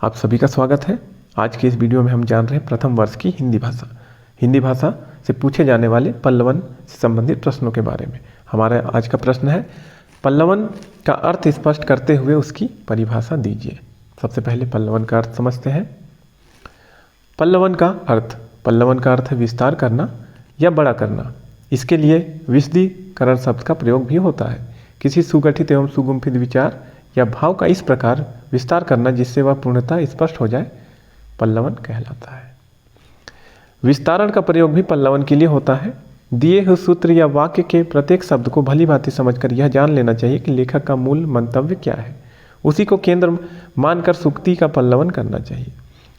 आप सभी का स्वागत है। आज के इस वीडियो में हम जान रहे हैं प्रथम वर्ष की हिंदी भाषा से पूछे जाने वाले पल्लवन से संबंधित प्रश्नों के बारे में। हमारा आज का प्रश्न है, पल्लवन का अर्थ स्पष्ट करते हुए उसकी परिभाषा दीजिए। सबसे पहले पल्लवन का अर्थ समझते हैं। पल्लवन का अर्थ है विस्तार करना या बड़ा करना। इसके लिए विशदीकरण शब्द का प्रयोग भी होता है। किसी सुगठित एवं सुगुम्फित विचार या भाव का इस प्रकार विस्तार करना जिससे वह पूर्णतः स्पष्ट हो जाए, पल्लवन कहलाता है। विस्तारण का प्रयोग भी पल्लवन के लिए होता है। दिए हुए सूत्र या वाक्य के प्रत्येक शब्द को भली भांति समझकर यह जान लेना चाहिए कि लेखक का मूल मंतव्य क्या है। उसी को केंद्र मानकर सूक्ति का पल्लवन करना चाहिए।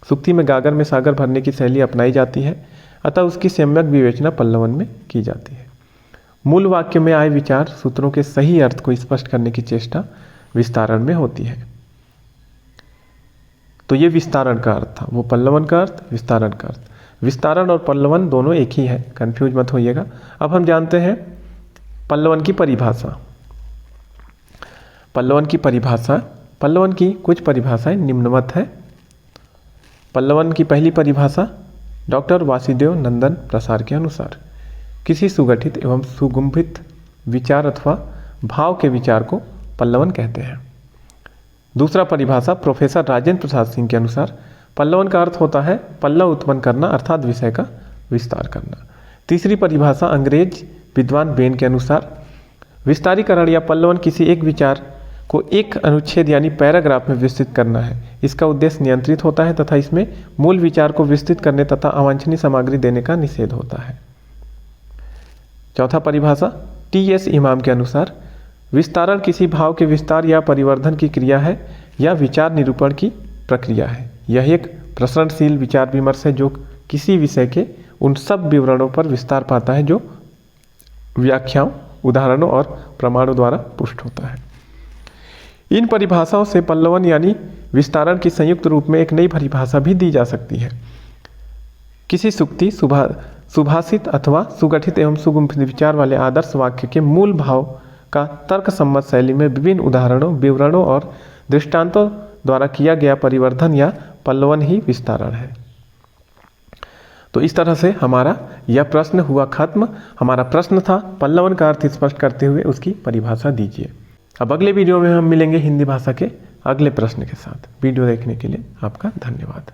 सूक्ति में गागर में सागर भरने की शैली अपनाई जाती है, अतः उसकी सम्यक विवेचना पल्लवन में की जाती है। मूल वाक्य में आए विचार सूत्रों के सही अर्थ को स्पष्ट करने की चेष्टा विस्तारण में होती है। तो ये विस्तारण का अर्थ था, वो पल्लवन का अर्थ, विस्तारण का अर्थ। विस्तारण और पल्लवन दोनों एक ही है, कंफ्यूज मत होइएगा। अब हम जानते हैं पल्लवन की परिभाषा। पल्लवन की कुछ परिभाषाएं निम्नवत है। पल्लवन की पहली परिभाषा डॉक्टर वासुदेव नंदन प्रसार के अनुसार किसी सुगठित एवं सुगुम्फित विचार अथवा भाव के विचार को पल्लवन कहते हैं। दूसरा परिभाषा प्रोफेसर राजेंद्र प्रसाद सिंह के अनुसार पल्लवन का अर्थ होता है पल्लव उत्पन्न करना अर्थात विषय का विस्तार करना। तीसरी परिभाषा अंग्रेज विद्वान बेन के अनुसार विस्तारीकरण या पल्लवन किसी एक विचार को एक अनुच्छेद यानी पैराग्राफ में विस्तृत करना है। इसका उद्देश्य नियंत्रित होता है तथा इसमें मूल विचार को विस्तृत करने तथा अवांछनीय सामग्री देने का निषेध होता है। चौथा परिभाषा टी.एस. इमाम के अनुसार विस्तारण किसी भाव के विस्तार या परिवर्धन की क्रिया है या विचार निरूपण की प्रक्रिया है। यह एक प्रसरणशील विचार विमर्श है जो किसी विषय के उन सब विवरणों पर विस्तार पाता है जो व्याख्याओं, उदाहरणों और प्रमाणों द्वारा पुष्ट होता है। इन परिभाषाओं से पल्लवन यानी विस्तारण की संयुक्त रूप में एक नई परिभाषा भी दी जा सकती है। किसी सूक्ति, सुभाषित अथवा सुगठित एवं सुगुम्फित विचार वाले आदर्श वाक्य के मूल भाव का तर्क सम्मत शैली में विभिन्न उदाहरणों, विवरणों और दृष्टांतों द्वारा किया गया परिवर्धन या पल्लवन ही विस्तारण है। तो इस तरह से हमारा यह प्रश्न हुआ खत्म। हमारा प्रश्न था पल्लवन का अर्थ स्पष्ट करते हुए उसकी परिभाषा दीजिए। अब अगले वीडियो में हम मिलेंगे हिंदी भाषा के अगले प्रश्न के साथ। वीडियो देखने के लिए आपका धन्यवाद।